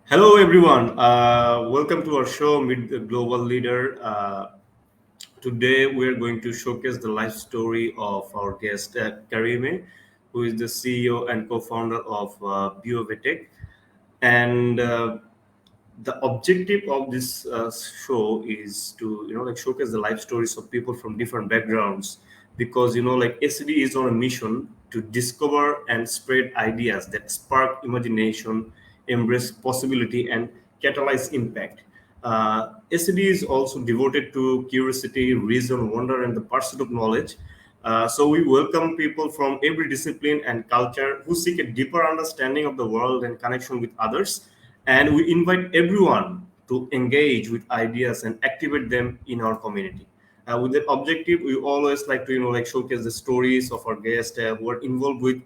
Hello, everyone. Welcome to our show, Meet the Global Leader. Today, we're going to showcase the life story of our guest, Karime, who is the CEO and co founder of BioVetech. And the objective of this show is to showcase the life stories of people from different backgrounds, because ACD is on a mission to discover and spread ideas that spark imagination, embrace possibility, and catalyze impact. ACD is also devoted to curiosity, reason, wonder, and the pursuit of knowledge. So we welcome people from every discipline and culture who seek a deeper understanding of the world and connection with others, and we invite everyone to engage with ideas and activate them in our community. With that objective, we always like to showcase the stories of our guests who are involved with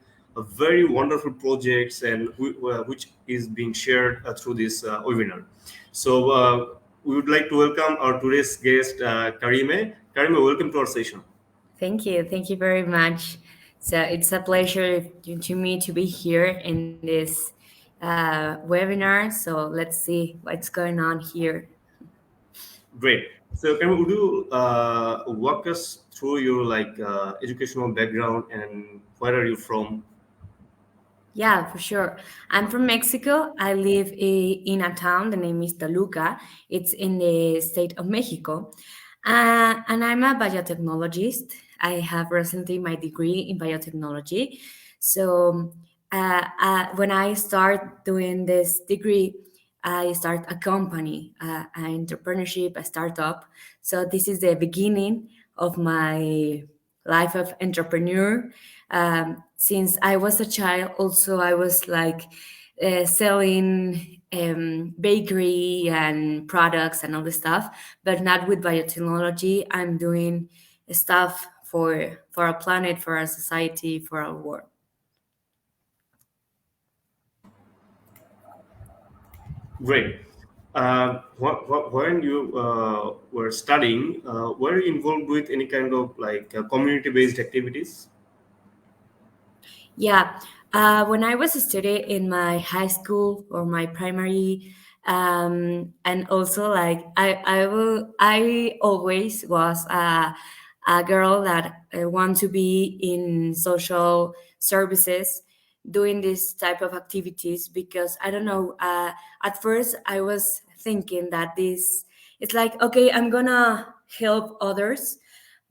very wonderful projects and which is being shared through this webinar. So we would like to welcome our today's guest, Karime. Karime, welcome to our session. Thank you. Thank you very much. So it's a pleasure to me to be here in this webinar. So let's see what's going on here. Great. So, Karime, would you walk us through your educational background and where are you from? Yeah, for sure. I'm from Mexico. I live in a town. The name is Toluca. It's in the state of Mexico. And I'm a biotechnologist. I have recently my degree in biotechnology. So when I start doing this degree, I start a company, an entrepreneurship, a startup. So this is the beginning of my life of entrepreneur. Since I was a child, also I was like selling bakery and products and all this stuff, but not with biotechnology. I'm doing stuff for our planet, for our society, for our world. Great. When you were studying, were you involved with any kind of community-based activities? Yeah, when I was a student in my high school or my primary, and also like I always was a girl that want to be in social services, doing this type of activities because I don't know. At first, I was thinking that this it's like okay, I'm gonna help others,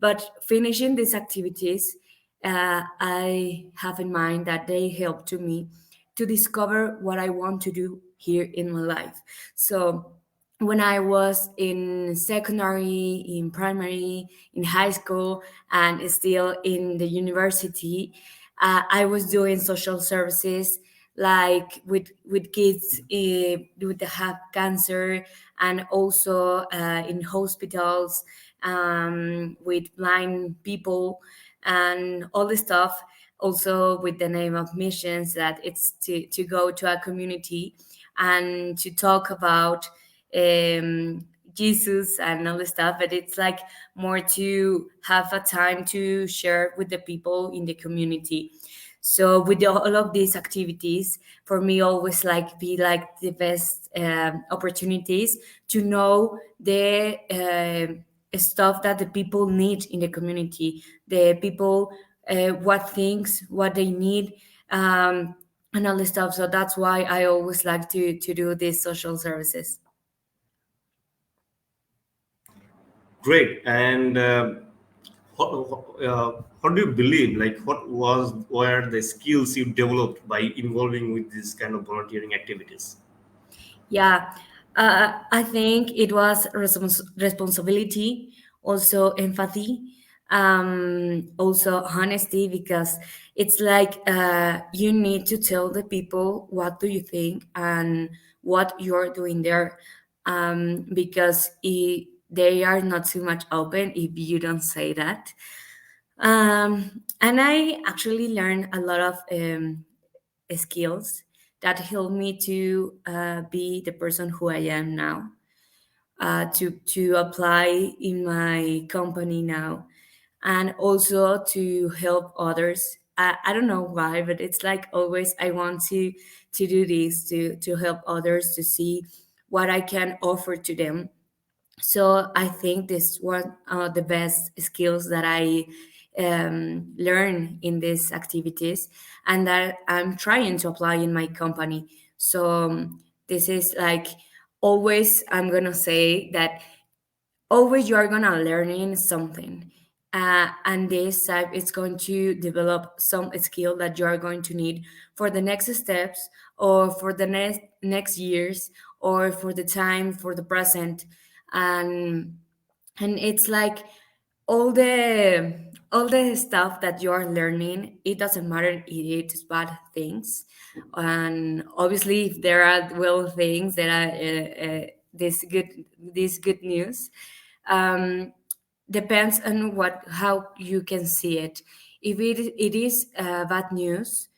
but finishing these activities I have in mind that they help to me to discover what I want to do here in my life. So when I was in secondary, in primary, in high school, and still in the university, I was doing social services like with kids with the have cancer and also in hospitals with blind people and all this stuff, also with the name of missions, that it's to go to a community and to talk about Jesus and all this stuff, but it's like more to have a time to share with the people in the community. So with all of these activities, for me, always like be like the best opportunities to know the stuff that the people need in the community, the people, what things, what they need, and all this stuff. So that's why I always like to do these social services. Great. And what do you believe? Like, what were the skills you developed by involving with this kind of volunteering activities? Yeah, I think it was responsibility, also empathy, also honesty, because it's like you need to tell the people what do you think and what you're doing there, because they are not too much open if you don't say that. And I actually learned a lot of skills that help me to be the person who I am now, to apply in my company now, and also to help others I don't know why, but it's like always I want to do this to help others to see what I can offer to them. So I think this one of the best skills that I learn in these activities, and that I'm trying to apply in my company. So this is like always I'm gonna say that always you are gonna learning something, and this type is going to develop some skill that you are going to need for the next steps, or for the next years, or for the time for the present. And and it's like all the stuff that you are learning, it doesn't matter if it's bad things, and obviously if there are well things that are this good news, um, depends on what how you can see it. If it is bad news,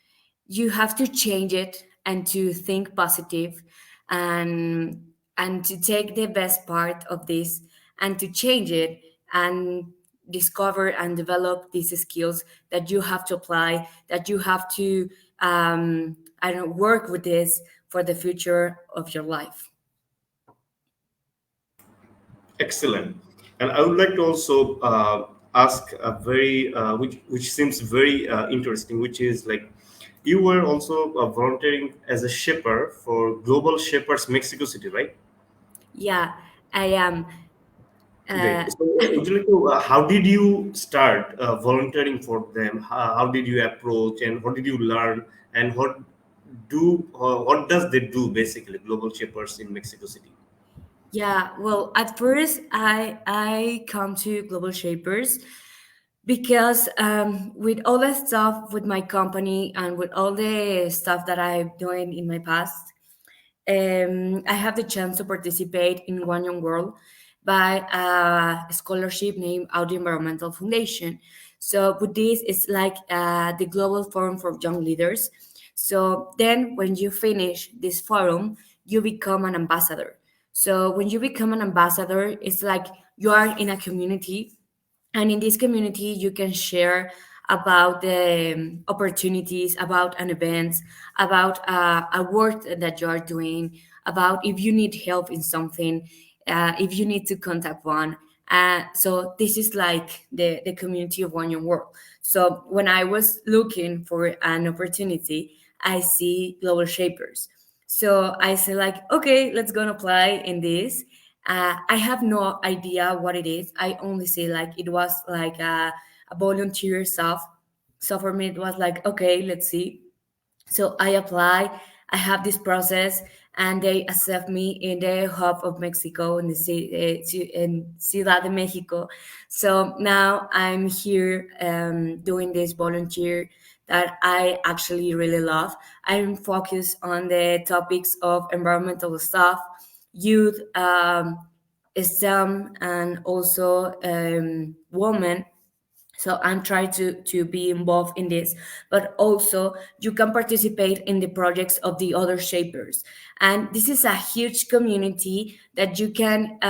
you have to change it and to think positive, and and to take the best part of this and to change it, and discover and develop these skills that you have to apply, that you have to I don't know, work with this for the future of your life. Excellent. And I would like to also ask a very, which seems very interesting, which is like you were also volunteering as a shipper for Global Shapers Mexico City, right? Yeah, I am. Great. uh, So, would you like to, how did you start volunteering for them? How did you approach, and what did you learn, and what does they do basically? Global Shapers in Mexico City. yeah, well, at first I come to Global Shapers because with all the stuff with my company and with all the stuff that I've done in my past, I have the chance to participate in One Young World by a scholarship named Audio Environmental Foundation. So with this, it's like the Global Forum for Young Leaders. So then when you finish this forum, you become an ambassador. So when you become an ambassador, it's like you are in a community, and in this community you can share about the opportunities, about an event, about a work that you are doing, about if you need help in something, if you need to contact one. So this is like the community of One Young World. So when I was looking for an opportunity, I see Global Shapers. So I say like, okay, let's go and apply in this. I have no idea what it is. I only say like it was like a volunteer stuff. So for me, it was like, okay, let's see. So I apply, I have this process, and they accept me in the hub of Mexico in in Ciudad de Mexico. So now I'm here doing this volunteer that I actually really love. I'm focused on the topics of environmental stuff, youth, STEM, and also women. So I'm trying to be involved in this, but also you can participate in the projects of the other shapers, and this is a huge community that you can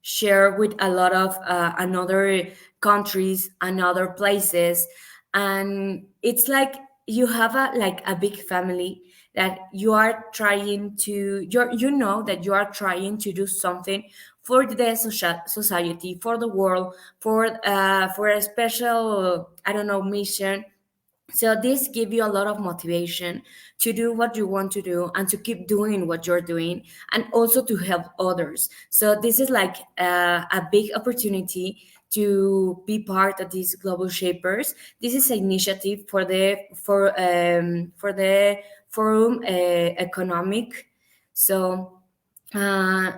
share with a lot of another countries and other places. And it's like you have a like a big family that you are trying to you know that you are trying to do something for the society, for the world, for a special, I don't know, mission. So this give you a lot of motivation to do what you want to do and to keep doing what you're doing, and also to help others. So this is like a big opportunity to be part of these Global Shapers. This is an initiative for the forum economic. So uh,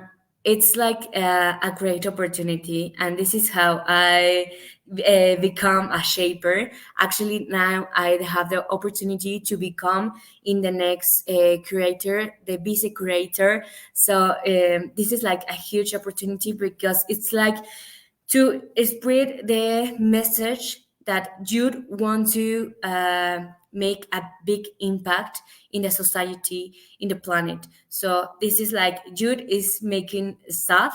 it's like a great opportunity, and this is how I become a shaper. Actually, now I have the opportunity to become in the next creator, the vice creator. So this is like a huge opportunity because it's like to spread the message that you'd want to make a big impact in the society, in the planet. So this is like Jude is making stuff,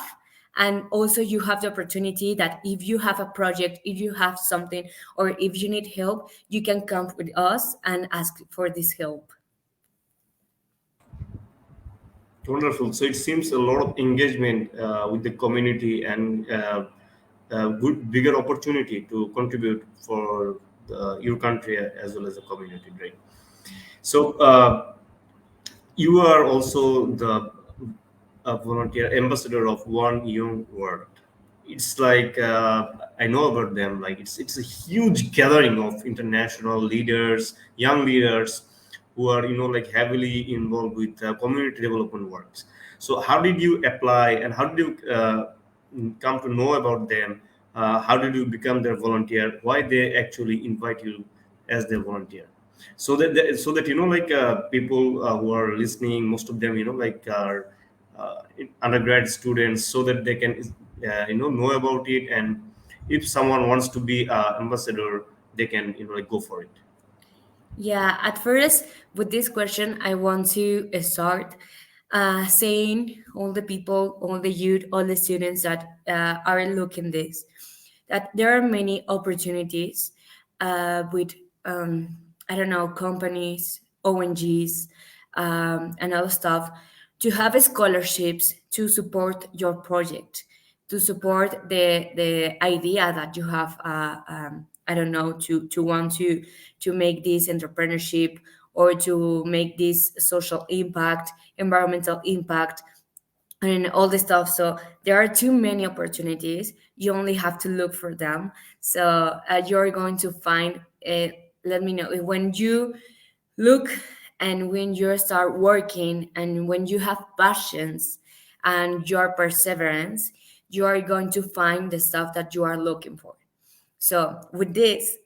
And also you have the opportunity that if you have a project, if you have something, or if you need help, you can come with us and ask for this help. Wonderful. So it seems a lot of engagement with the community and good bigger opportunity to contribute for your country as well as the community, right? So you are also the volunteer ambassador of One Young World. It's like I know about them. Like it's a huge gathering of international leaders, young leaders who are like heavily involved with community development works. So how did you apply and how did you come to know about them? How did you become their volunteer? Why they actually invite you as their volunteer? So that like people who are listening, most of them like are undergrad students, so that they can know about it, and if someone wants to be ambassador, they can like go for it. Yeah, at first, with this question, I want to start saying all the people, all the youth, all the students that are looking this, that there are many opportunities with, I don't know, companies, ONGs, and other stuff to have scholarships to support your project, to support the idea that you have. I don't know, to want to make this entrepreneurship, or to make this social impact, environmental impact, and all this stuff. So there are too many opportunities. You only have to look for them. So you're going to find. Let me know when you look, and when you start working, and when you have passions and your perseverance, you are going to find the stuff that you are looking for. So with this,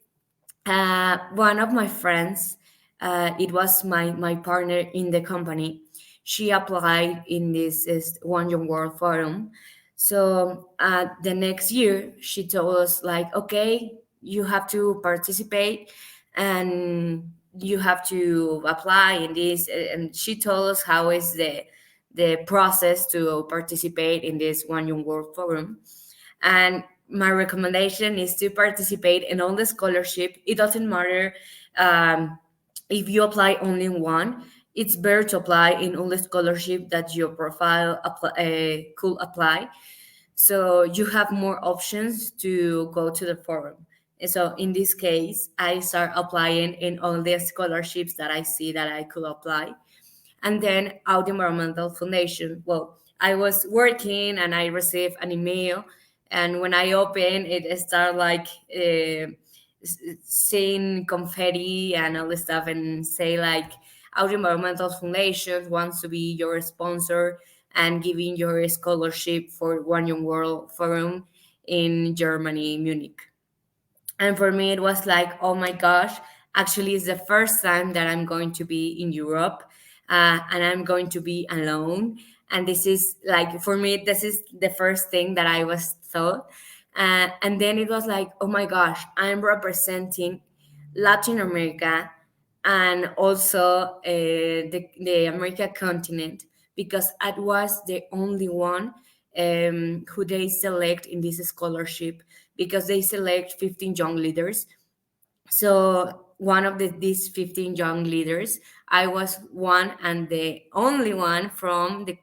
one of my friends, it was my partner in the company. She applied in this One Young World Forum. So the next year, she told us like, okay, you have to participate, and you have to apply in this. And she told us how is the process to participate in this One Young World Forum. And my recommendation is to participate in all the scholarship. It doesn't matter um, if you apply only in one. It's better to apply in all the scholarship that your profile could apply, so you have more options to go to the forum. And so in this case, I start applying in all the scholarships that I see that I could apply. And then Out Environmental Foundation. Well, I was working and I received an email, and when I opened it, it started like saying confetti and all this stuff, and say like Out Environmental Foundation wants to be your sponsor and giving your scholarship for One Young World Forum in Germany, Munich. And for me, it was like, oh my gosh, actually, it's the first time that I'm going to be in Europe, and I'm going to be alone. And this is like, for me, this is the first thing that I was thought. And then it was like, oh my gosh, I'm representing Latin America, and also the American continent, because I was the only one who they select in this scholarship, because they select 15 young leaders. So one of these 15 young leaders, I was one and the only one from the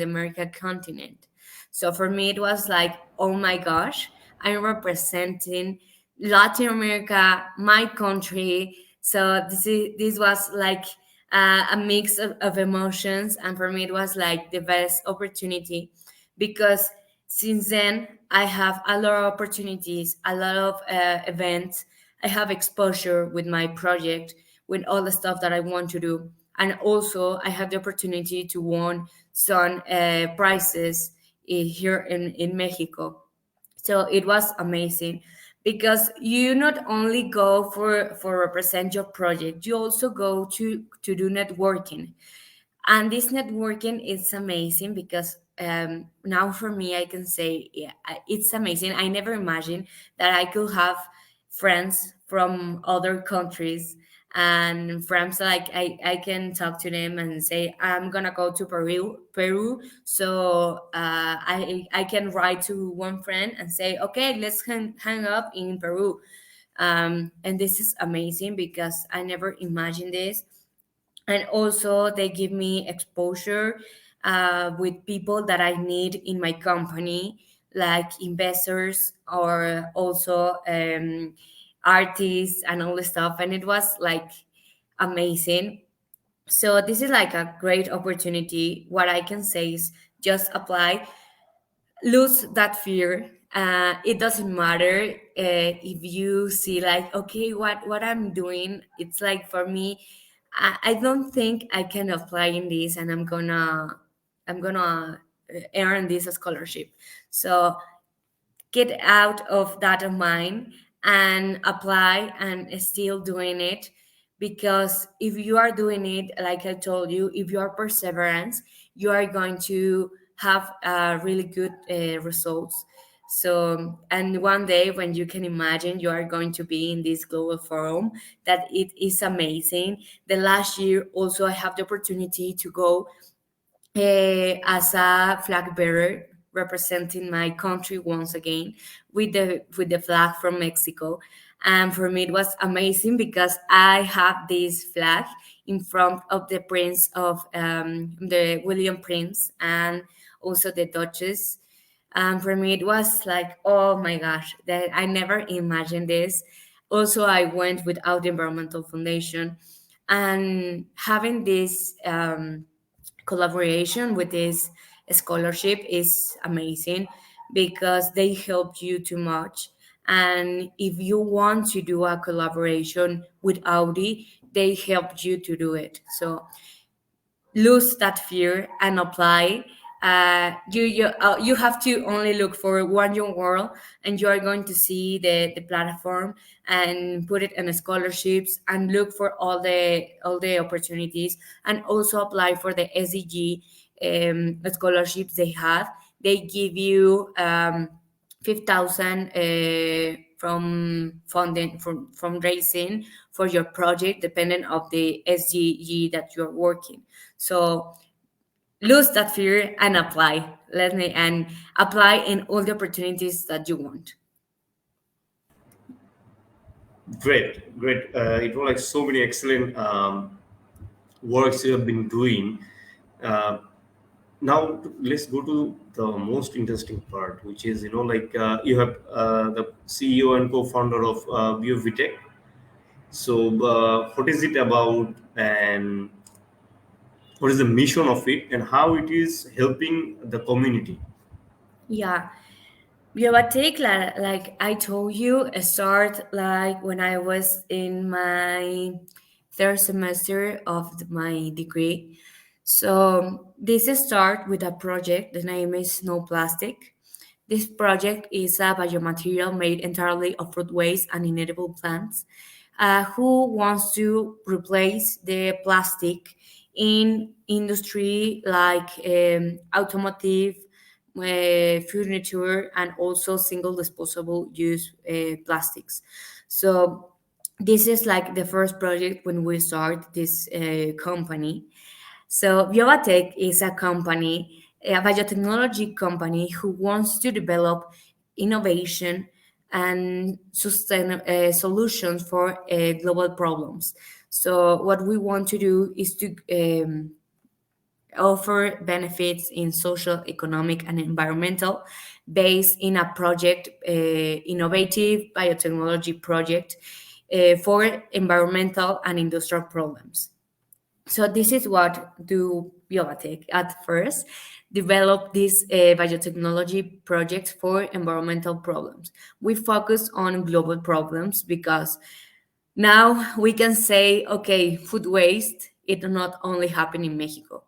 American continent. So for me, it was like, oh my gosh, I'm representing Latin America, my country. So this was like a mix of emotions, and for me, it was like the best opportunity, because since then I have a lot of opportunities, a lot of events. I have exposure with my project, with all the stuff that I want to do. And also, I have the opportunity to win some prizes here in Mexico. So it was amazing, because you not only go for represent your project, you also go to do networking. And this networking is amazing, because now for me, I can say, yeah, it's amazing. I never imagined that I could have friends from other countries, And friends, like I can talk to them and say I'm gonna go to Peru. So I can write to one friend and say, okay, let's hang up in Peru. And this is amazing because I never imagined this. And also they give me exposure with people that I need in my company, like investors or also artists and all the stuff. And it was like amazing. So this is like a great opportunity. What I can say is just apply, lose that fear. It doesn't matter if you see like, okay, what I'm doing, it's like for me, I don't think I can apply in this, and I'm gonna earn this scholarship. So get out of that of mine and apply and still doing it, because if you are doing it, like I told you, if you are perseverance, you are going to have really good results. So, and one day when you can imagine you are going to be in this global forum, that it is amazing. The last year also I have the opportunity to go as a flag bearer representing my country once again with the flag from Mexico. And for me it was amazing because I have this flag in front of the Prince of the William Prince and also the Duchess. And for me it was like, oh my gosh, that I never imagined this. Also I went without the Environmental Foundation, and having this collaboration with this scholarship is amazing because they help you too much. And if you want to do a collaboration with Audi, they help you to do it. So lose that fear and apply. You have to only look for one young world, and you are going to see the platform and put it in scholarships and look for all the opportunities, and also apply for the SDG scholarships they have. They give you 5,000 from raising for your project, depending of the SDG that you're working. So lose that fear and apply. Let me and apply in all the opportunities that you want. Great, great. It was like so many excellent works you have been doing. Uh, Now let's go to the most interesting part, which is like you have the CEO and co-founder of BioVitech. So what is it about, and what is the mission of it, and how it is helping the community? Yeah, Biobatic, like I told you, start like when I was in my third semester of my degree. So this start with a project. The name is No Plastic. This project is a biomaterial made entirely of fruit waste and inedible plants. Who wants to replace the plastic in industry like automotive, furniture, and also single disposable use plastics. So this is like the first project when we start this company. So Biobatech is a company, a biotechnology company who wants to develop innovation and sustain solutions for global problems. So what we want to do is to offer benefits in social, economic, and environmental based in a project, innovative biotechnology project for environmental and industrial problems. So this is what do Biotech at first develop this biotechnology project for environmental problems. We focus on global problems because now we can say, okay, food waste, it not only happen in Mexico,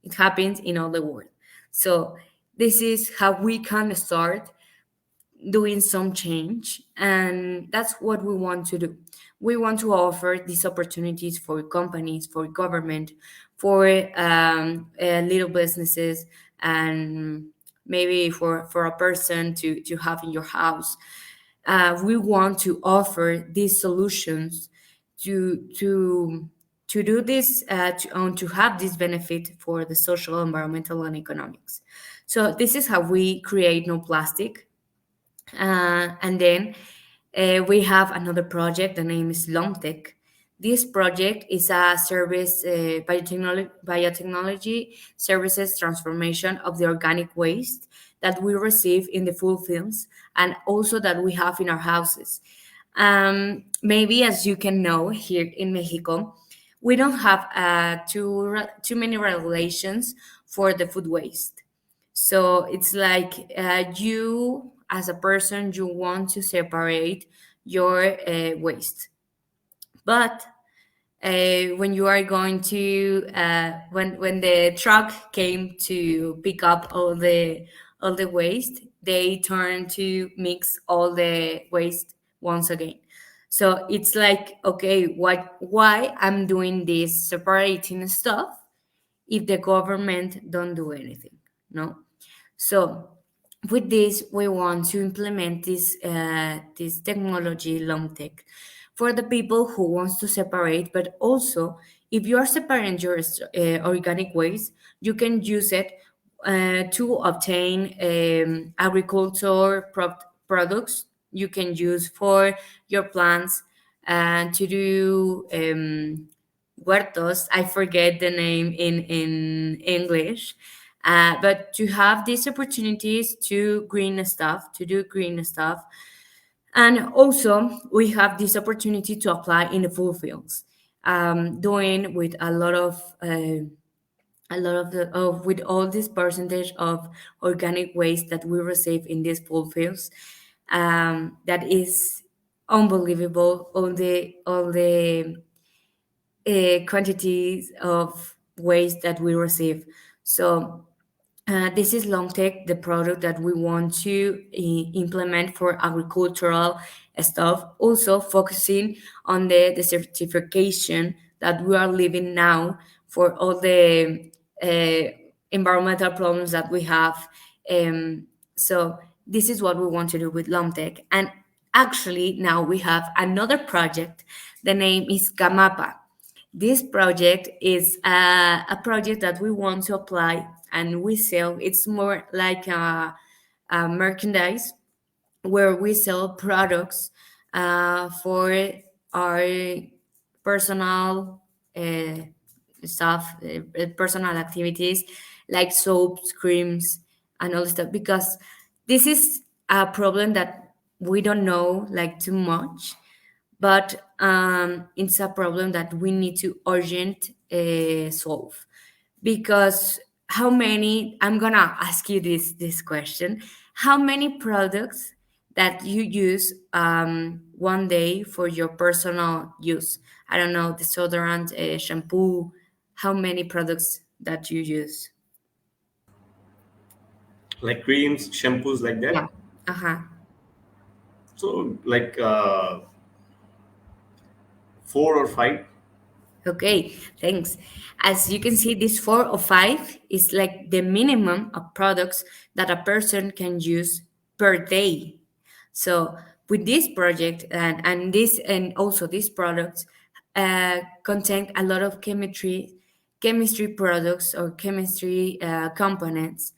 it happens in all the world. So this is how we can start doing some change, and that's what we want to do. We want to offer these opportunities for companies, for government, for little businesses, and maybe for a person to have in your house. We want to offer these solutions to to do this to have this benefit for the social, environmental, and economics. So this is how we create no plastic. And then we have another project. The name is Lomtech. This project is a service, biotechnology services transformation of the organic waste that we receive in the food films and also that we have in our houses. Maybe as you can know, here in Mexico, we don't have too many regulations for the food waste. So it's like you, as a person, you want to separate your waste. But when you are going to when the truck came to pick up all the waste, they turn to mix all the waste once again. So it's like, okay, what why I'm doing this separating stuff if the government don't do anything? No. So with this, we want to implement this technology, long tech, for the people who wants to separate. But also, if you are separating your organic waste, you can use it to obtain agriculture products. You can use for your plants and to do huertos. I forget the name in English, but to have these opportunities to green stuff, to do green stuff, and also we have this opportunity to apply in the full fields, doing with a lot of with all this percentage of organic waste that we receive in these full fields. That is unbelievable. All the quantities of waste that we receive. So this is Longtech, the product that we want to implement for agricultural stuff. Also focusing on the desertification that we are living now for all the environmental problems that we have. So this is what we want to do with Lomtech. And actually now we have another project. The name is Gamapa. This project is a project that we want to apply and we sell. It's more like a merchandise where we sell products for our personal uh, stuff, personal activities like soaps, creams, and all this stuff. Because this is a problem that we don't know like too much, but it's a problem that we need to urgent solve. Because how many, I'm gonna ask you this question, how many products that you use one day for your personal use? I don't know, deodorant, shampoo, how many products that you use? Like creams, shampoos, like Yeah. that. Uh-huh. So like 4 or 5. Okay, thanks. As you can see, this 4 or 5 is like the minimum of products that a person can use per day. So with this project and also these products contain a lot of chemistry products or chemistry components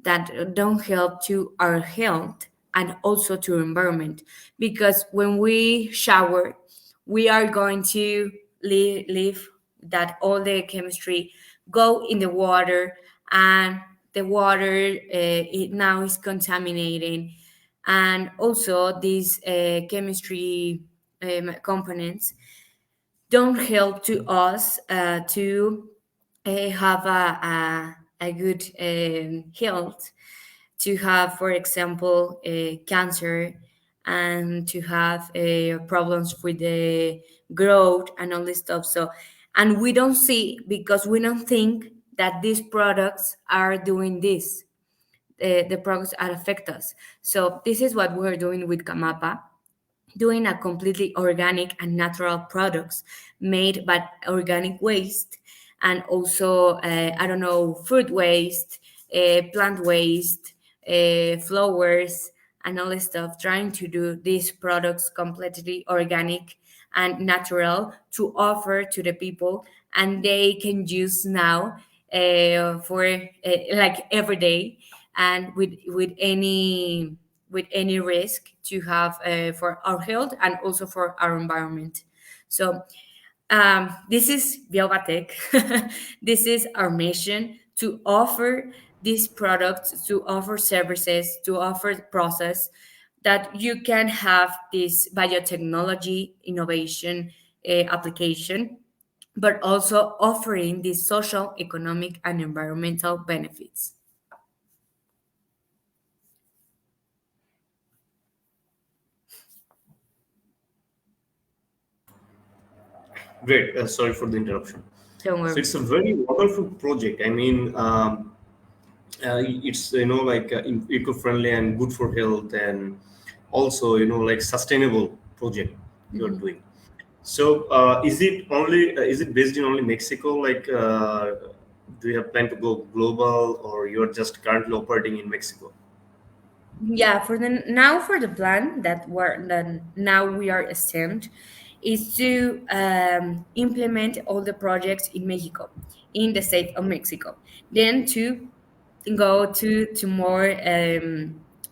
that don't help to our health and also to environment. Because when we shower, we are going to leave that all the chemistry go in the water, and the water it now is contaminating. And also these chemistry components don't help to us to have a good health, to have, for example, cancer, and to have problems with the growth and all this stuff. So, and we don't see because we don't think that these products are doing this. The products are affect us. So this is what we're doing with Kamapa, doing a completely organic and natural products made by organic waste, and also I don't know, food waste, plant waste, flowers, and all this stuff, trying to do these products completely organic and natural to offer to the people, and they can use now for like every day, and with any risk to have for our health and also for our environment. So this is Biobatech. This is our mission to offer these products, to offer services, to offer process that you can have this biotechnology innovation application, but also offering these social, economic, and environmental benefits. Great. Sorry for the interruption. Don't So worry. it's a very wonderful project. I mean, it's like eco-friendly and good for health, and also like sustainable project you're Mhm. doing. So is it based in only Mexico? Like, do you have plan to go global, or you're just currently operating in Mexico? Yeah, for the now for the plan that now we are assumed is to implement all the projects in Mexico, in the state of Mexico, then to go to more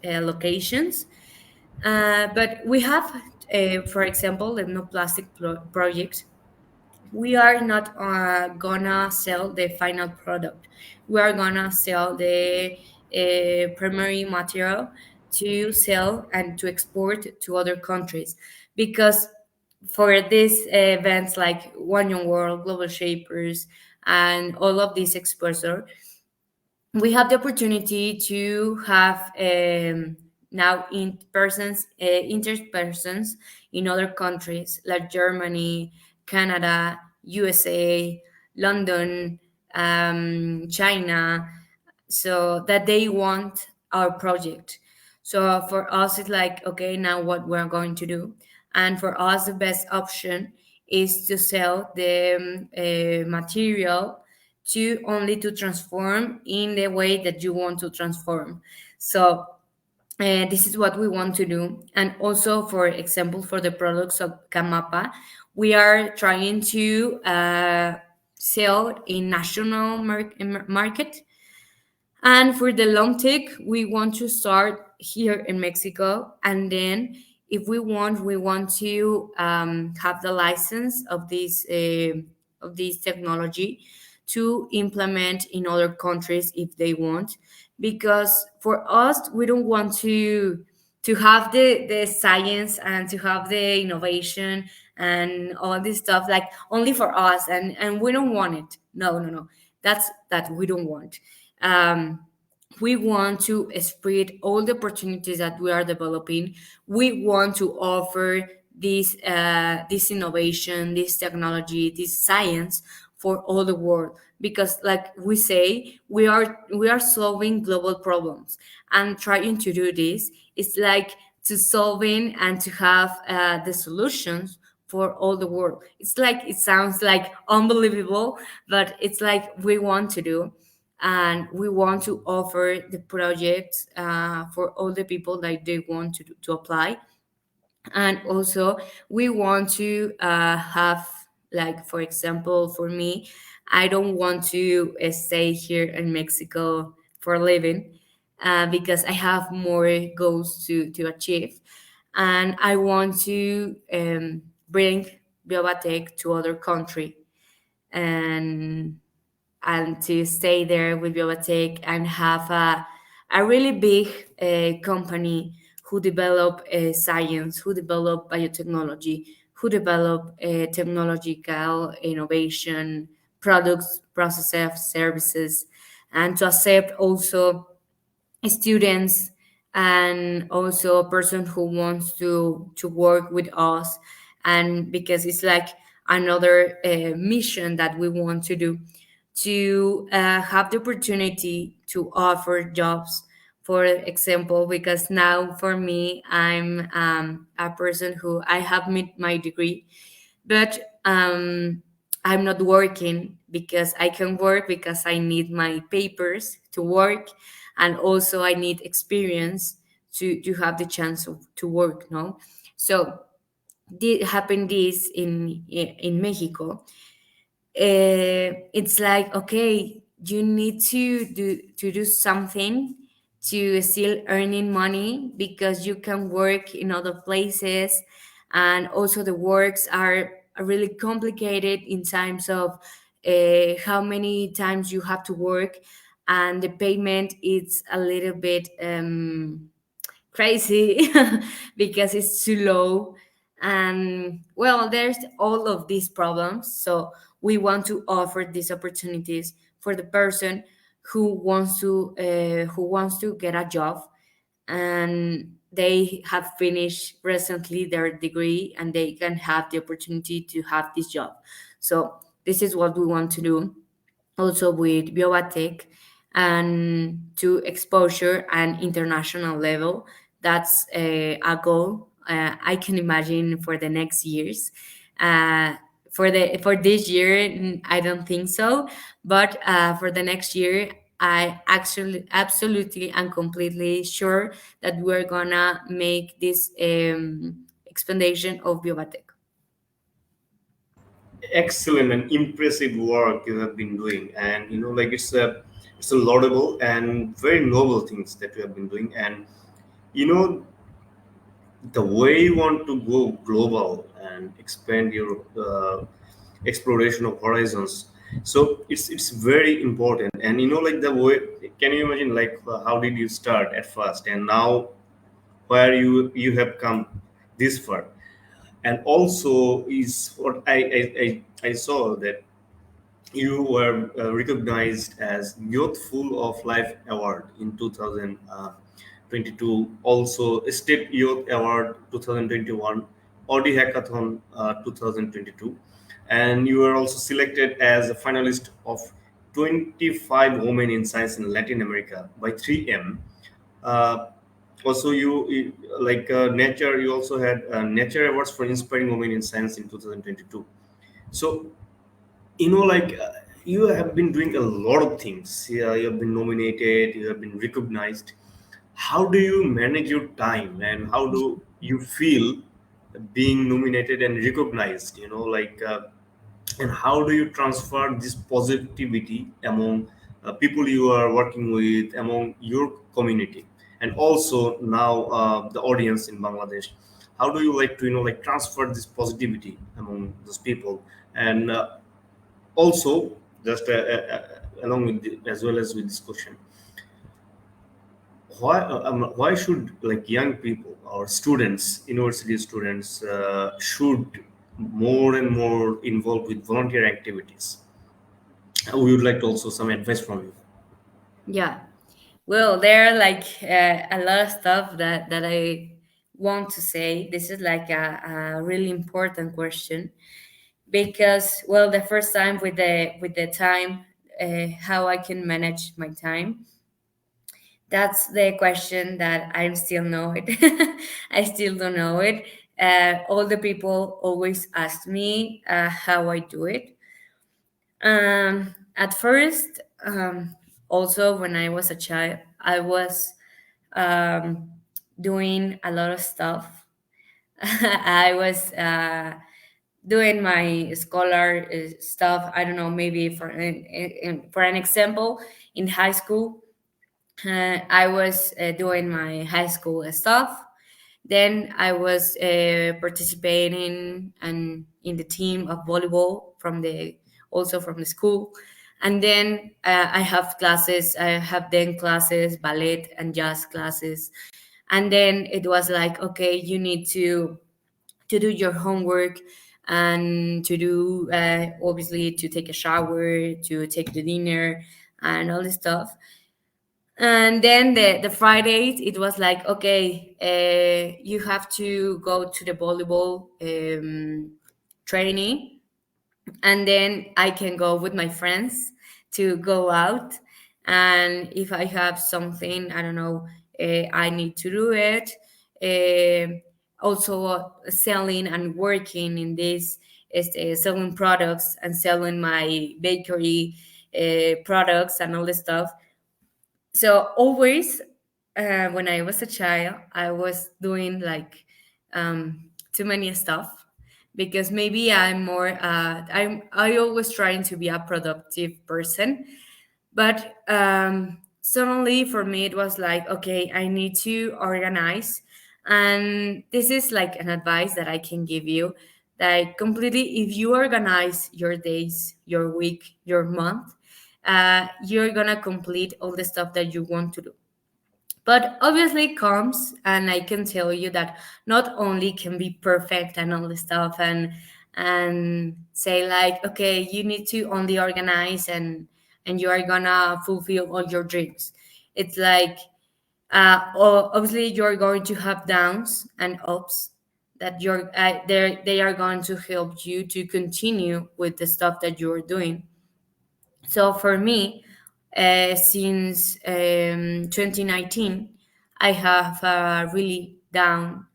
locations. But we have, for example, the no plastic project. We are not gonna sell the final product. We are gonna sell the primary material to sell and to export to other countries, because for these events like One Young World, Global Shapers, and all of these exposure, we have the opportunity to have now in persons interpersons in other countries like Germany, Canada, USA, London, China, so that they want our project. So for us it's like, okay, now what we're going to do, and for us the best option is to sell the material to only to transform in the way that you want to transform. So this is what we want to do. And also, for example, for the products of Camapa, we are trying to sell in national market, and for the long take, we want to start here in Mexico, and then if we want to have the license of this technology to implement in other countries if they want, because for us, we don't want to have the science and to have the innovation and all this stuff like only for us, and we don't want it. No, no, no. That's that we don't want. um, we want to spread all the opportunities that we are developing. We want to offer this innovation, this technology, this science for all the world, because like we say, we are solving global problems, and trying to do this is like to solving and to have the solutions for all the world. It's like it sounds like unbelievable, but it's like we want to do, and we want to offer the projects for all the people that they want to apply. And also we want to have, like for example, for me, I don't want to stay here in Mexico for a living, because I have more goals to achieve, and I want to bring Biobatech to other country, and to stay there with Biotech and have a really big company who develop science, who develop biotechnology, who develop technological innovation, products, processes, services, and to accept also students, and also a person who wants to work with us, and because it's like another mission that we want to do, to have the opportunity to offer jobs, for example, because now for me, I'm a person who I have met my degree, but I'm not working because I can work because I need my papers to work, and also I need experience to have the chance to work. No, so did happen this in Mexico. It's like, okay, you need to do something to still earning money because you can work in other places, and also the works are really complicated in terms of how many times you have to work, and the payment is a little bit crazy because it's too low. And well, there's all of these problems, so we want to offer these opportunities for the person who wants to get a job, and they have finished recently their degree and they can have the opportunity to have this job. So this is what we want to do also with Biobatech, and to exposure and international level. That's a goal I can imagine for the next years. Uh, for this year, I don't think so, but for the next year, I actually absolutely and completely sure that we're gonna make this explanation of Biobatech. Excellent and impressive work you have been doing, and like it's a laudable and very noble things that you have been doing. And you know the way you want to go global and expand your exploration of horizons, so it's very important. And like the way, can you imagine like how did you start at first and now where you have come this far? And also is what I saw that you were recognized as Youthful of Life Award in 2022, also State Youth Award 2021, Audi Hackathon 2022, and you were also selected as a finalist of 25 Women in Science in Latin America by 3M. Uh, Also, like nature, you also had nature awards for inspiring women in science in 2022. So like you have been doing a lot of things. Yeah, you have been nominated, you have been recognized. How do you manage your time, and how do you feel being nominated and recognized, like and how do you transfer this positivity among people you are working with, among your community, and also now the audience in Bangladesh? How do you like to like transfer this positivity among those people? And also, just along with as well as with this question, why should like young people or students, university students, should more and more involved with volunteer activities? We would like to also some advice from you. Yeah. Well, there are like a lot of stuff that I want to say. This is like a really important question because, well, the first time with the time, how I can manage my time. That's the question that I still know it. I still don't know it. All the people always ask me how I do it. At first, also when I was a child, I was um, doing a lot of stuff. I was doing my scholar stuff. I don't know, maybe for an example, in high school, I was doing my high school stuff. Then I was participating and in the team of volleyball from the also from the school. And then I have classes. I have then classes, ballet and jazz classes. And then it was like, okay, you need to do your homework and to do obviously to take a shower, to take the dinner, and all this stuff. And then the Fridays, it was like, okay, you have to go to the volleyball training, and then I can go with my friends to go out. And if I have something, I don't know, I need to do it. Also, selling and working in this is selling products and selling my bakery products and all this stuff. So always when I was a child, I was doing like too many stuff. because maybe I'm more I always trying to be a productive person. But suddenly for me it was like, okay, I need to organize. And this is like an advice that I can give you, that completely, if you organize your days, your week, your month, you're gonna complete all the stuff that you want to do. But obviously it comes, and I can tell you that not only can be perfect and all the stuff, and say like, okay, you need to only organize, and you are gonna fulfill all your dreams. It's like, obviously you're going to have downs and ups, that they are going to help you to continue with the stuff that you're doing. So for me, since 2019, I have a really down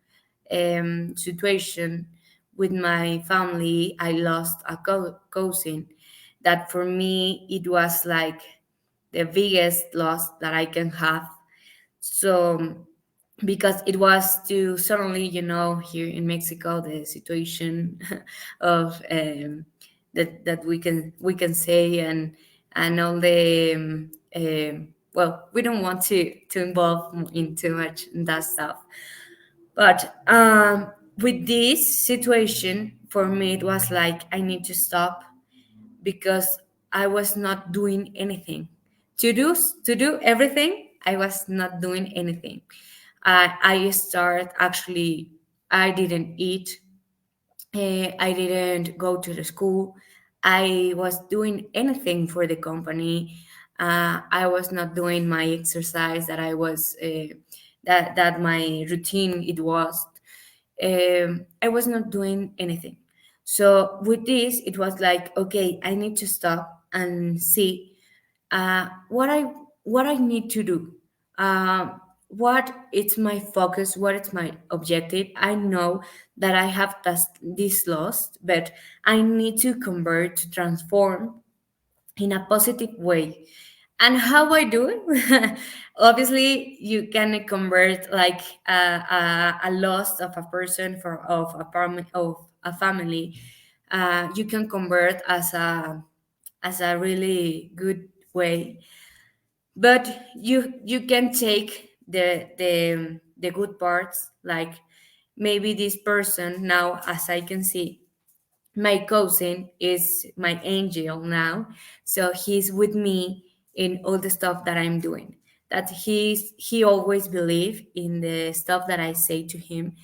situation with my family. I lost a cousin that for me it was like the biggest loss that I can have. So because it was to suddenly, here in Mexico, the situation of that we can say, and all the well, we don't want to involve in too much in that stuff. But with this situation, for me, it was like I need to stop, because I was not doing anything. To do everything, I was not doing anything. I start actually. I didn't eat. I didn't go to the school. I was doing anything for the company. I was not doing my exercise that I was that my routine it was. I was not doing anything. So with this, it was like, okay, I need to stop and see what I need to do. What it's my focus, what it's my objective. I know that I have this lost, but I need to convert, to transform in a positive way. And how I do it? Obviously, you can convert like a loss of a person, of a family. You can convert as a really good way. But you can take the good parts, like maybe this person now, as I can see, my cousin is my angel now. So he's with me in all the stuff that I'm doing, that he always believe in the stuff that I say to him.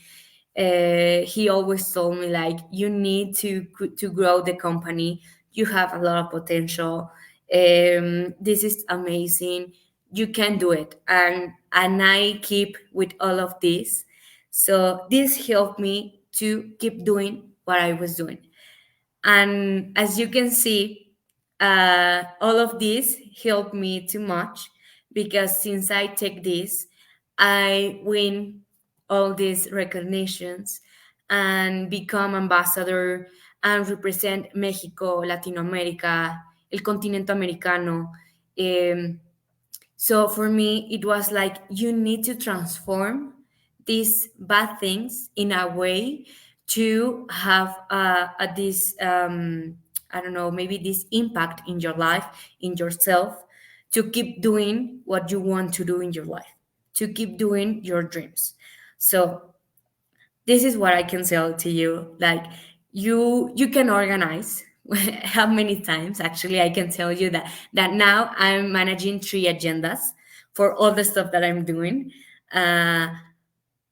He always told me like, you need to grow the company. You have a lot of potential. This is amazing. You can do it. And I keep with all of this. So this helped me to keep doing what I was doing. And as you can see, all of this helped me too much, because since I take this, I win all these recognitions and become ambassador and represent Mexico, Latin America, el continente americano. Um, so for me, it was like, you need to transform these bad things in a way to have this, I don't know, maybe this impact in your life, in yourself, to keep doing what you want to do in your life, to keep doing your dreams. So this is what I can tell to you. Like, you can organize. How many times actually I can tell you that now I'm managing 3 agendas for all the stuff that I'm doing. Uh,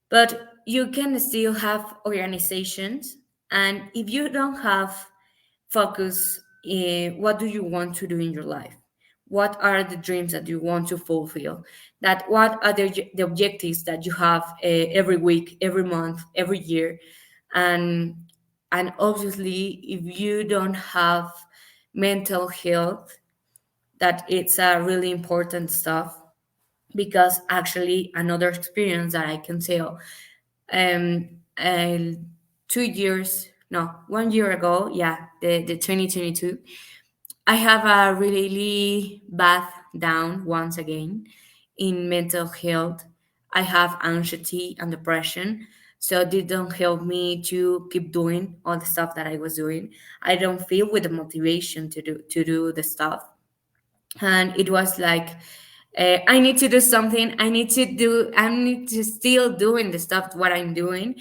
but you can still have organizations, and if you don't have focus in what do you want to do in your life, what are the dreams that you want to fulfill, that what are the objectives that you have every week, every month, every year. And and obviously, if you don't have mental health, that it's a really important stuff. Because actually, another experience that I can tell, um uh, 2 years, no, 1 year ago, yeah, the 2022, I have a really bad down once again in mental health. I have anxiety and depression. So they don't help me to keep doing all the stuff that I was doing. I don't feel with the motivation to do the stuff. And it was like, I need to do something. I need to still doing the stuff what I'm doing,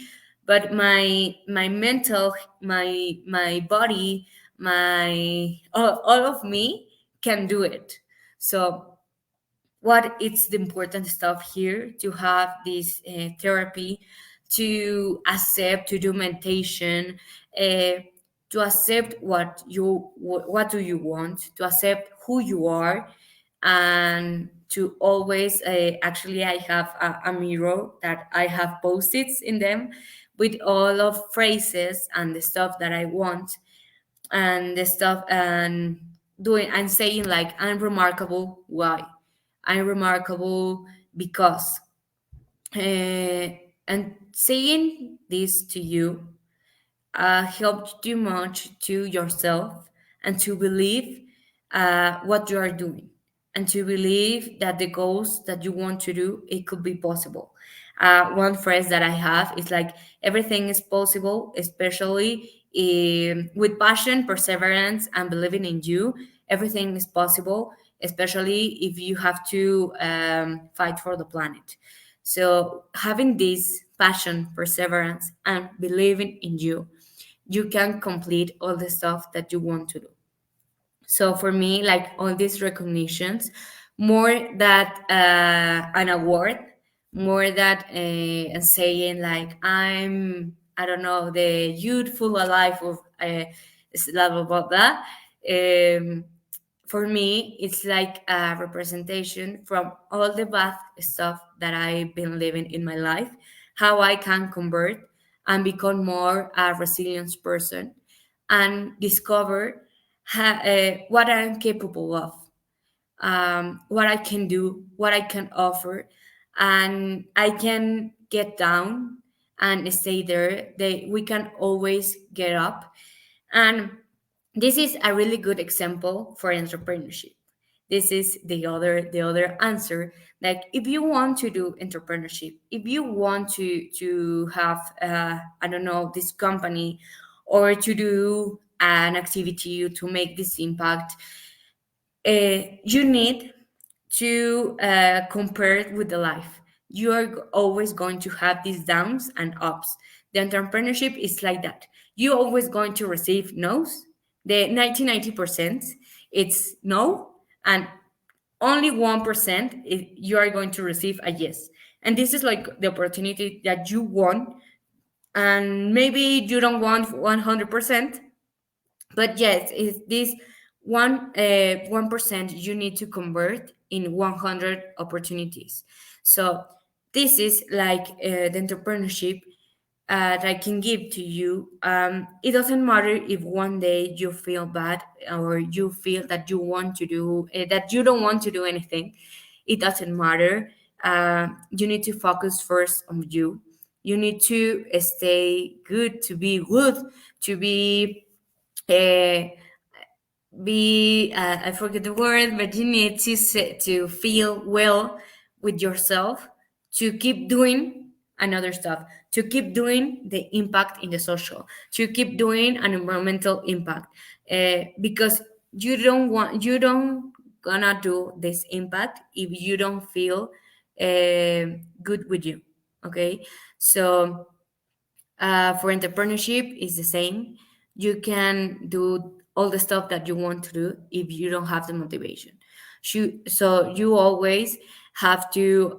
but my mental, my body, my all of me can do it. So what it's the important stuff here, to have this therapy, to accept, to do meditation, uh, to accept what do you want, to accept who you are, and to always, actually I have a mirror that I have post-its in them with all of phrases and the stuff that I want, and the stuff, and doing and saying like, I'm remarkable. Why? I'm remarkable because, and saying this to you helped you much to yourself, and to believe what you are doing, and to believe that the goals that you want to do, it could be possible. One phrase that I have is like, everything is possible, especially with passion, perseverance, and believing in you. Everything is possible, especially if you have to fight for the planet. So having this passion, perseverance, and believing in you, you can complete all the stuff that you want to do. So for me, like, all these recognitions, more that an award, more that saying like, I don't know, the youthful alive of blah blah blah blah. Um, for me, it's like a representation from all the bad stuff that I've been living in my life, how I can convert and become more a resilient person, and discover what I'm capable of, what I can do, what I can offer, and I can get down and stay there. We can always get up. And this is a really good example for entrepreneurship. This is the other answer. Like, if you want to do entrepreneurship, if you want to have I don't know, this company, or to do an activity to make this impact, you need to compare it with the life. You are always going to have these downs and ups. The entrepreneurship is like that. You're always going to receive no's. The 90% it's no, and only 1% you are going to receive a yes. And this is like the opportunity that you want, and maybe you don't want 100%, but yes, is this 1% you need to convert in 100 opportunities. So this is like the entrepreneurship that I can give to you. It doesn't matter if one day you feel bad, or you feel that you want to do that you don't want to do anything. It doesn't matter. You need to focus first on you. You need to stay good, to be good, to uh, be I forget the word, but you need to feel well with yourself, to keep doing another stuff, to keep doing the impact in the social, to keep doing an environmental impact, because you don't gonna do this impact if you don't feel good with you. Okay, so for entrepreneurship is the same. You can do all the stuff that you want to do if you don't have the motivation. So you always have to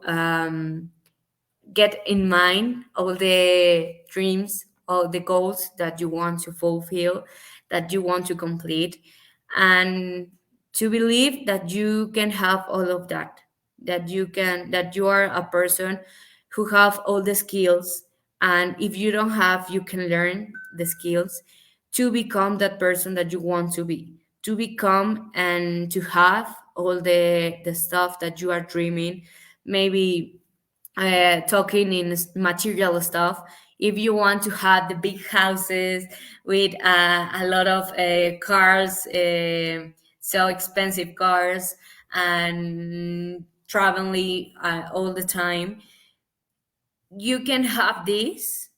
get in mind all the dreams, all the goals that you want to fulfill, that you want to complete, and to believe that you can have all of that, that you are a person who have all the skills, and if you don't have, you can learn the skills to become that person that you want to be, to become and to have all the stuff that you are dreaming. Maybe talking in material stuff, if you want to have the big houses with a lot of cars, so expensive cars, and traveling all the time, you can have this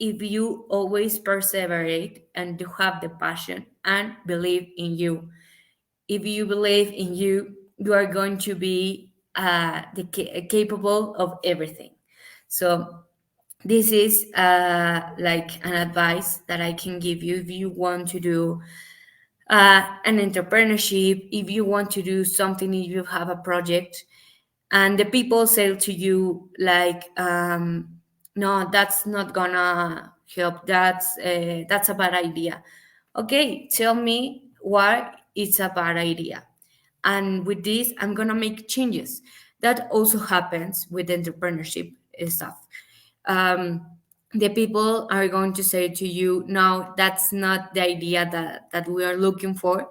if you always perseverate and to have the passion and believe in you. If you believe in you, you are going to be capable of everything. So this is like an advice that I can give you if you want to do an entrepreneurship, if you want to do something, if you have a project, and the people say to you like, no, that's not gonna help. That's a bad idea. Okay, tell me why it's a bad idea, and with this I'm gonna make changes. That also happens with entrepreneurship stuff. um, the people are going to say to you, no, that's not the idea that we are looking for.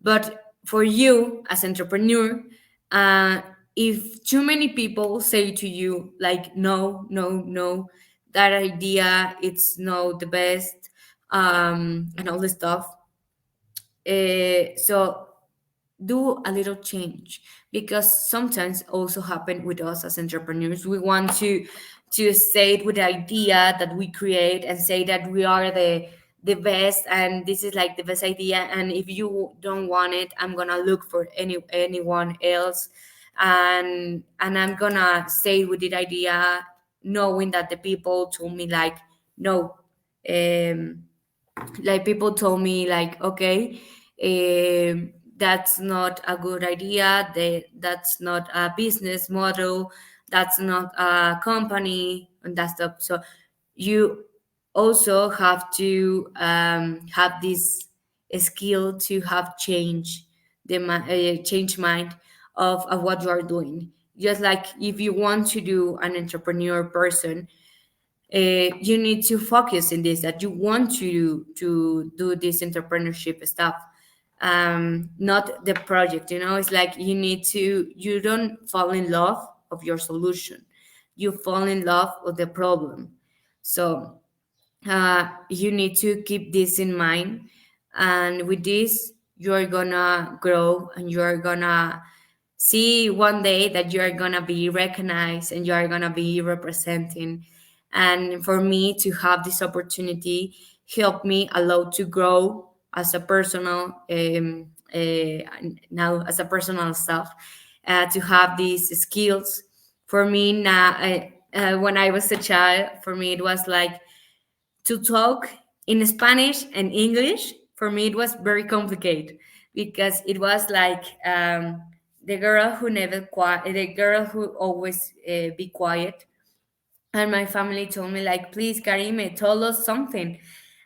But for you as entrepreneur, uh, if too many people say to you like, no, no, no, that idea it's not the best, and all this stuff, so do a little change, because sometimes also happen with us as entrepreneurs. We want to say it with the idea that we create and say that we are the best, and this is like the best idea, and if you don't want it, I'm gonna look for anyone else, and I'm gonna say with the idea, knowing that the people told me like, no, um like people told me like, okay, that's not a good idea, that's not a business model, that's not a company, and that stuff. So you also have to have this skill to have change change mind of what you are doing. Just like if you want to do an entrepreneur person, you need to focus in this, that you want to do this entrepreneurship stuff, not the project. It's like you don't fall in love of your solution, you fall in love with the problem. So you need to keep this in mind, and with this you're gonna grow, and you're gonna see one day that you are gonna be recognized and you are gonna be representing. And for me to have this opportunity helped me a lot to grow as a personal now as a personal self, to have these skills. For me now, when I was a child, for me it was like to talk in Spanish and English. For me, it was very complicated, because it was like, the girl who never quiet, the girl who always be quiet. And my family told me like, please, Karime, tell us something.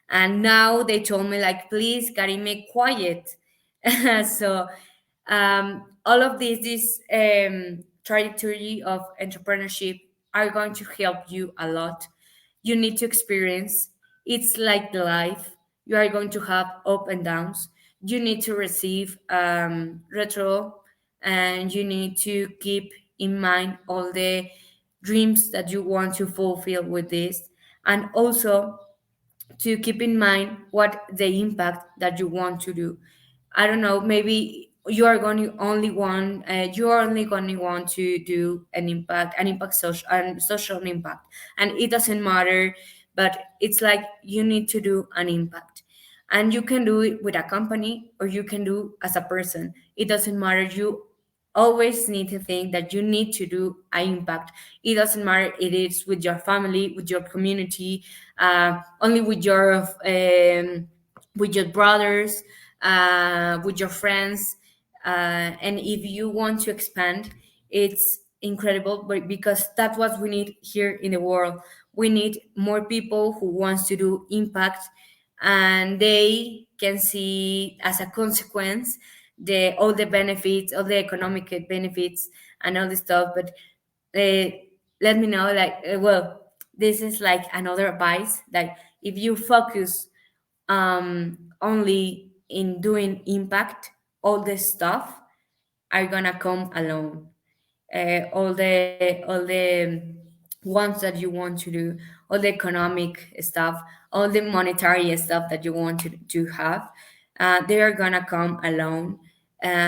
And now they told me like, please, Karime, quiet. So all of this trajectory of entrepreneurship are going to help you a lot. You need to experience. It's like the life. You are going to have up and downs. You need to receive retro, and you need to keep in mind all the dreams that you want to fulfill with this, and also to keep in mind what the impact that you want to do. I don't know, maybe you are only going to want to do an impact, social impact, and it doesn't matter. But it's like you need to do an impact, and you can do it with a company, or you can do as a person. It doesn't matter. You always need to think that you need to do an impact. It doesn't matter, it is with your family, with your community, only with your brothers, with your friends. And if you want to expand, it's incredible, but because that's what we need here in the world. We need more people who wants to do impact, and they can see as a consequence the all the benefits, all the economic benefits, and all the stuff. But uh, let me know, like, well, this is like another advice, like if you focus only in doing impact, all the stuff are gonna come alone. All the ones that you want to do, all the economic stuff, all the monetary stuff that you want to have, they are gonna come alone,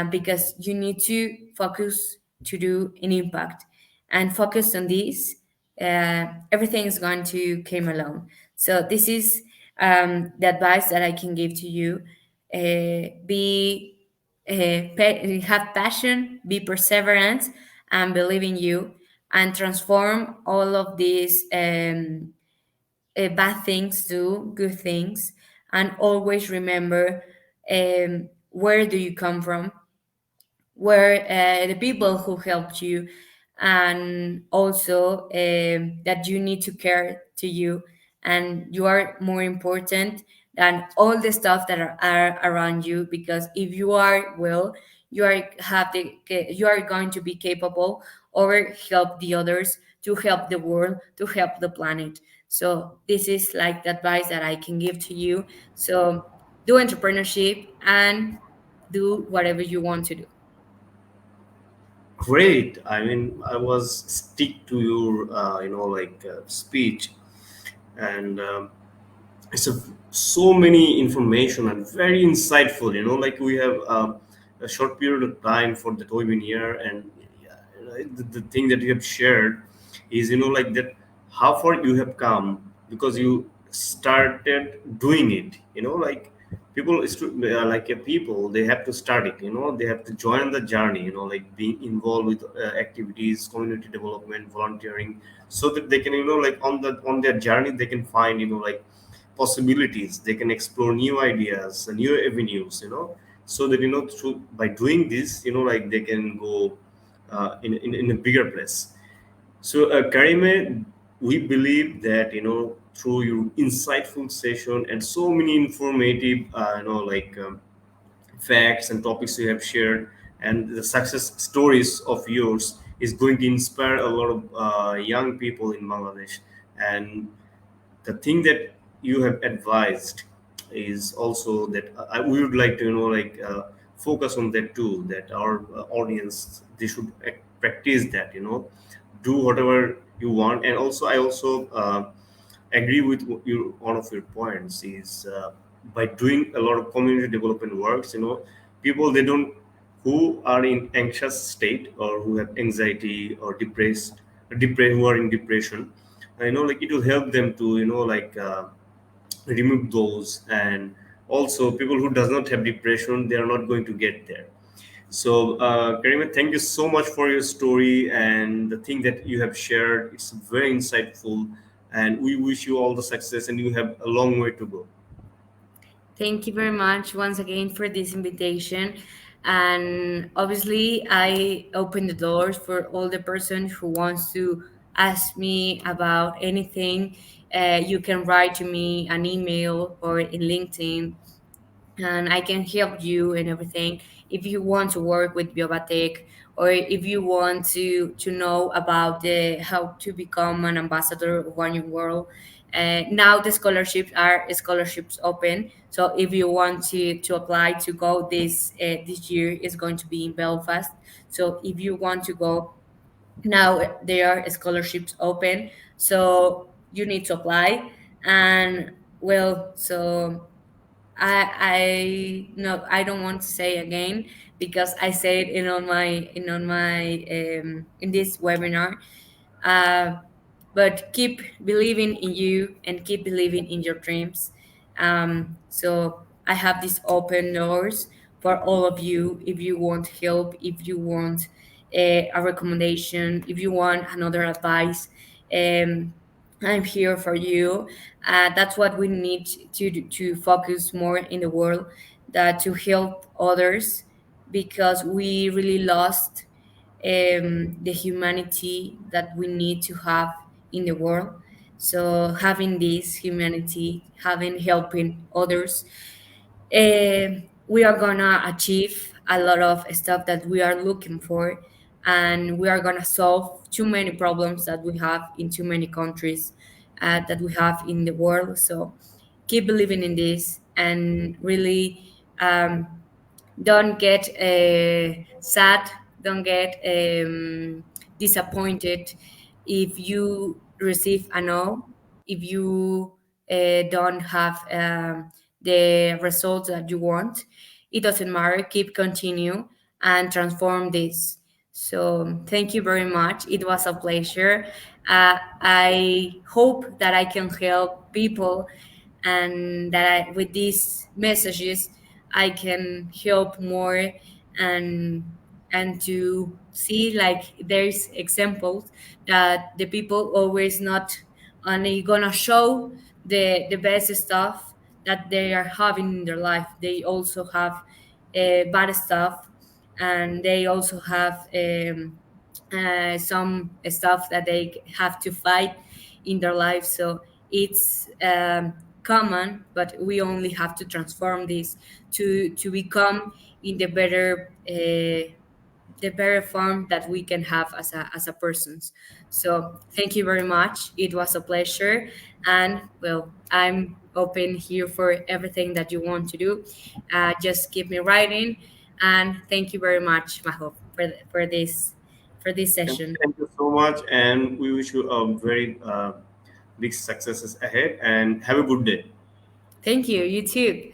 because you need to focus to do an impact, and focus on this. Everything is going to come alone. So this is the advice that I can give to you. Be have passion, be perseverant, and believe in you, and transform all of these bad things to good things, and always remember where do you come from, were the people who helped you, and also that you need to care to you, and you are more important than all the stuff that are around you, because if you are well, you are going to be capable or help the others, to help the world, to help the planet. So this is like the advice that I can give to you. So do entrepreneurship and do whatever you want to do. Great. I mean, I was stick to your, speech, and it's so many information and very insightful. Like we have a short period of time for the webinar, and the thing that you have shared is, like that, how far you have come because you started doing it. Like people, they have to start it. They have to join the journey. Like being involved with activities, community development, volunteering, so that they can, like on their journey, they can find, like possibilities. They can explore new ideas and new avenues, so that, through by doing this, like they can go in a bigger place. So, Karime, we believe that, through your insightful session and so many informative, facts and topics you have shared, and the success stories of yours is going to inspire a lot of young people in Bangladesh. And the thing that you have advised is also that we would like to, focus on that too, that our audience, they should practice that, do whatever you want. And also, I also agree with one of your points is, by doing a lot of community development works, people, they don't, who are in anxious state or who have anxiety or who are in depression, like it will help them to, remove those. And also, people who does not have depression, they are not going to get there. So, Karima, thank you so much for your story and the thing that you have shared. It's very insightful, and we wish you all the success. And you have a long way to go. Thank you very much once again for this invitation. And obviously, I open the doors for all the person who wants to ask me about anything. You can write to me an email or in LinkedIn, and I can help you and everything. If you want to work with Biobatech, or if you want to know about the how to become an ambassador of One Young World, now the scholarships open. So if you want to apply to go this year is going to be in Belfast. So if you want to go now, there are scholarships open. So you need to apply. And well, so I no, I don't want to say again, because I said it on my in this webinar. Uh, but keep believing in you and keep believing in your dreams. So I have these open doors for all of you. If you want help, if you want a recommendation, if you want another advice, um, I'm here for you. That's what we need to focus more in the world, that to help others, because we really lost the humanity that we need to have in the world. So having this humanity, having helping others, we are gonna achieve a lot of stuff that we are looking for, and we are gonna solve too many problems that we have in too many countries, that we have in the world. So keep believing in this, and really don't get sad, don't get disappointed if you receive a no, if you don't have the results that you want. It doesn't matter, keep continue and transform this. So thank you very much. It was a pleasure. I hope that I can help people, and that with these messages I can help more, and to see like there's examples that the people always not only gonna show the best stuff that they are having in their life. They also have bad stuff, and they also have some stuff that they have to fight in their life. So it's common, but we only have to transform this to become in the better form that we can have as a persons. So thank you very much. It was a pleasure, and well, I'm open here for everything that you want to do. Just keep me writing, and thank you very much, Maho, for this session. Thank you so much, and we wish you a very big successes ahead. And have a good day. Thank you. You too.